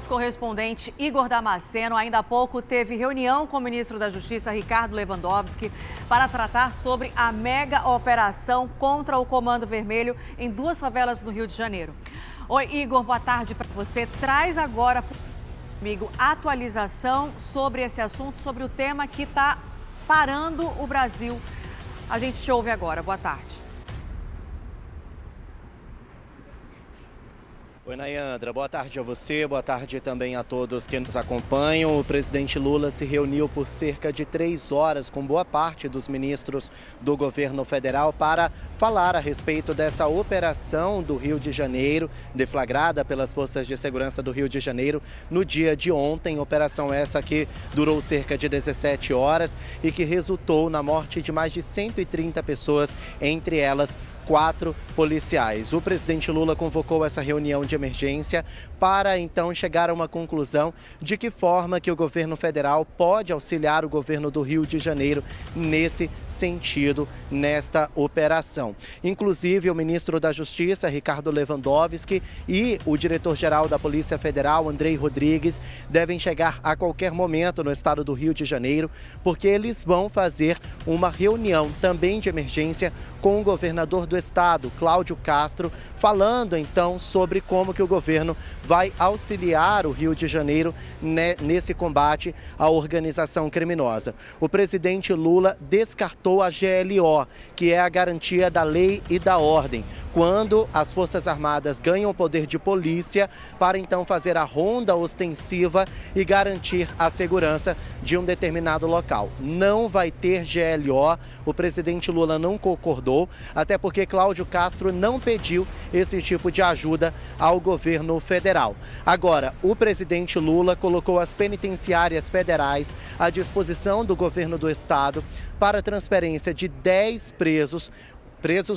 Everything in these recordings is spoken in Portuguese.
nosso correspondente Igor Damasceno, ainda há pouco teve reunião com o ministro da Justiça, Ricardo Lewandowski, para tratar sobre a mega operação contra o Comando Vermelho em 2 favelas no Rio de Janeiro. Oi, Igor, boa tarde para você. Traz agora comigo atualização sobre esse assunto, sobre o tema que está parando o Brasil. A gente te ouve agora. Boa tarde. Oi, Nayandra. Boa tarde a você, boa tarde também a todos que nos acompanham. O presidente Lula se reuniu por cerca de 3 horas com boa parte dos ministros do governo federal para falar a respeito dessa operação do Rio de Janeiro, deflagrada pelas forças de segurança do Rio de Janeiro no dia de ontem. Operação essa que durou cerca de 17 horas e que resultou na morte de mais de 130 pessoas, entre elas 4 policiais. O presidente Lula convocou essa reunião de emergência para então chegar a uma conclusão de que forma que o governo federal pode auxiliar o governo do Rio de Janeiro nesse sentido, nesta operação. Inclusive, o ministro da Justiça, Ricardo Lewandowski, e o diretor-geral da Polícia Federal, Andrei Rodrigues, devem chegar a qualquer momento no estado do Rio de Janeiro, porque eles vão fazer uma reunião também de emergência com o governador do estado, Cláudio Castro, falando então sobre como que o governo vai auxiliar o Rio de Janeiro nesse combate à organização criminosa. O presidente Lula descartou a GLO, que é a garantia da lei e da ordem, quando as Forças Armadas ganham o poder de polícia para então fazer a ronda ostensiva e garantir a segurança de um determinado local. Não vai ter GLO, o presidente Lula não concordou, até porque Cláudio Castro não pediu esse tipo de ajuda ao governo federal. Agora, o presidente Lula colocou as penitenciárias federais à disposição do governo do estado para transferência de 10 presos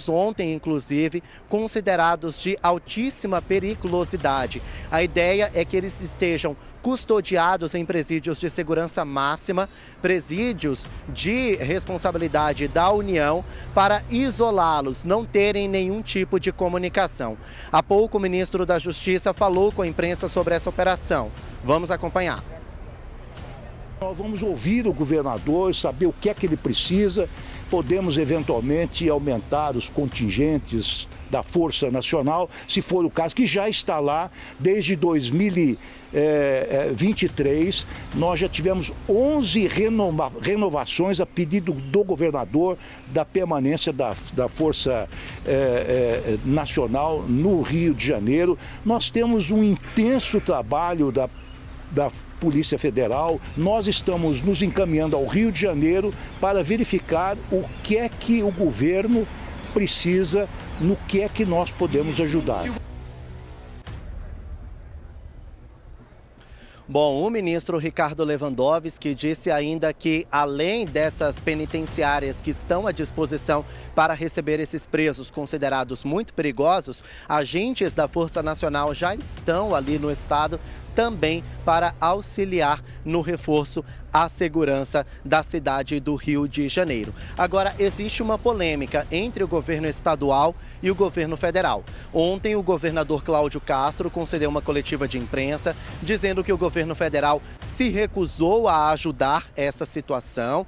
ontem, inclusive, considerados de altíssima periculosidade. A ideia é que eles estejam custodiados em presídios de segurança máxima, presídios de responsabilidade da União, para isolá-los, não terem nenhum tipo de comunicação. Há pouco, o ministro da Justiça falou com a imprensa sobre essa operação. Vamos acompanhar. Nós vamos ouvir o governador, saber o que é que ele precisa. Podemos eventualmente aumentar os contingentes da Força Nacional, se for o caso, que já está lá desde 2023. Nós já tivemos 11 renovações a pedido do governador da permanência da Força Nacional no Rio de Janeiro. Nós temos um intenso trabalho da Polícia Federal. Nós estamos nos encaminhando ao Rio de Janeiro para verificar o que é que o governo precisa, no que é que nós podemos ajudar. Bom, o ministro Ricardo Lewandowski disse ainda que, além dessas penitenciárias que estão à disposição para receber esses presos considerados muito perigosos, agentes da Força Nacional já estão ali no estado também para auxiliar no reforço à segurança da cidade do Rio de Janeiro. Agora, existe uma polêmica entre o governo estadual e o governo federal. Ontem, o governador Cláudio Castro concedeu uma coletiva de imprensa dizendo que o governo federal se recusou a ajudar essa situação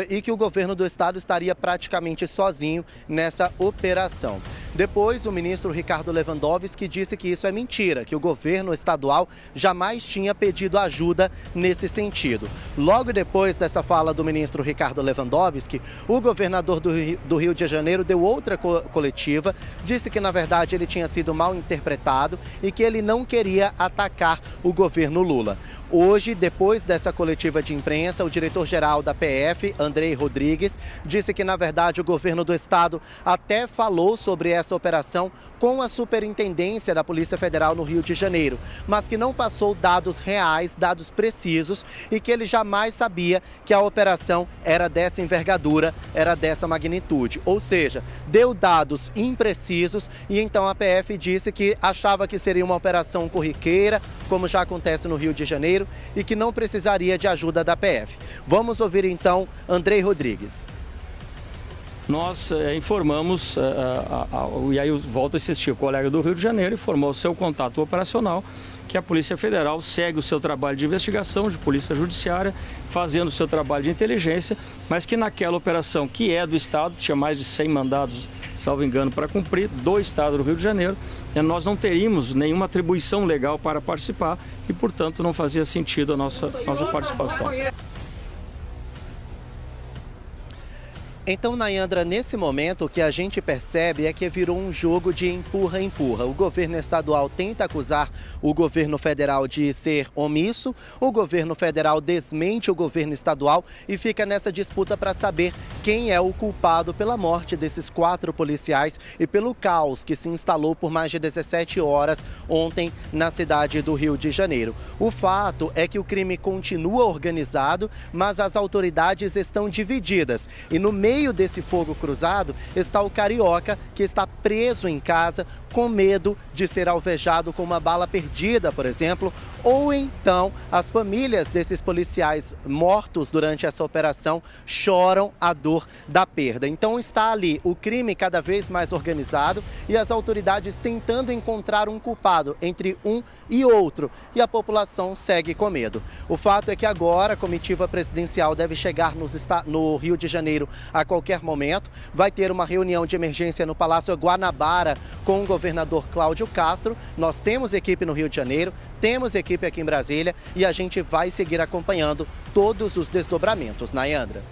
e que o governo do estado estaria praticamente sozinho nessa operação. Depois, o ministro Ricardo Lewandowski disse que isso é mentira, que o governo estadual jamais tinha pedido ajuda nesse sentido. Logo depois dessa fala do ministro Ricardo Lewandowski, o governador do Rio de Janeiro deu outra coletiva, disse que, na verdade, ele tinha sido mal interpretado e que ele não queria atacar o governo Lula. Hoje, depois dessa coletiva de imprensa, o diretor-geral da PF, Andrei Rodrigues, disse que, na verdade, o governo do estado até falou sobre essa operação com a superintendência da Polícia Federal no Rio de Janeiro, mas que não passou dados reais, dados precisos, e que ele jamais sabia que a operação era dessa envergadura, era dessa magnitude. Ou seja, deu dados imprecisos e então a PF disse que achava que seria uma operação corriqueira, como já acontece no Rio de Janeiro, e que não precisaria de ajuda da PF. Vamos ouvir então Andrei Rodrigues. nós informamos, e aí volto a insistir, o colega do Rio de Janeiro informou o seu contato operacional que a Polícia Federal segue o seu trabalho de investigação, de polícia judiciária, fazendo o seu trabalho de inteligência, mas que naquela operação que é do Estado, tinha mais de 100 mandados, salvo engano, para cumprir, do Estado do Rio de Janeiro, nós não teríamos nenhuma atribuição legal para participar e, portanto, não fazia sentido a nossa participação. Então, Nayandra, nesse momento o que a gente percebe é que virou um jogo de empurra-empurra. O governo estadual tenta acusar o governo federal de ser omisso, o governo federal desmente o governo estadual e fica nessa disputa para saber quem é o culpado pela morte desses 4 policiais e pelo caos que se instalou por mais de 17 horas ontem na cidade do Rio de Janeiro. O fato é que o crime continua organizado, mas as autoridades estão divididas e no meio desse fogo cruzado está o carioca, que está preso em casa com medo de ser alvejado com uma bala perdida, por exemplo, ou então as famílias desses policiais mortos durante essa operação choram a dor da perda. Então está ali o crime cada vez mais organizado e as autoridades tentando encontrar um culpado entre um e outro, e a população segue com medo. O fato é que agora a comitiva presidencial deve chegar no Rio de Janeiro a qualquer momento. Vai ter uma reunião de emergência no Palácio Guanabara com o governador Cláudio Castro. Nós temos equipe no Rio de Janeiro, temos equipe aqui em Brasília e a gente vai seguir acompanhando todos os desdobramentos. Nayandra.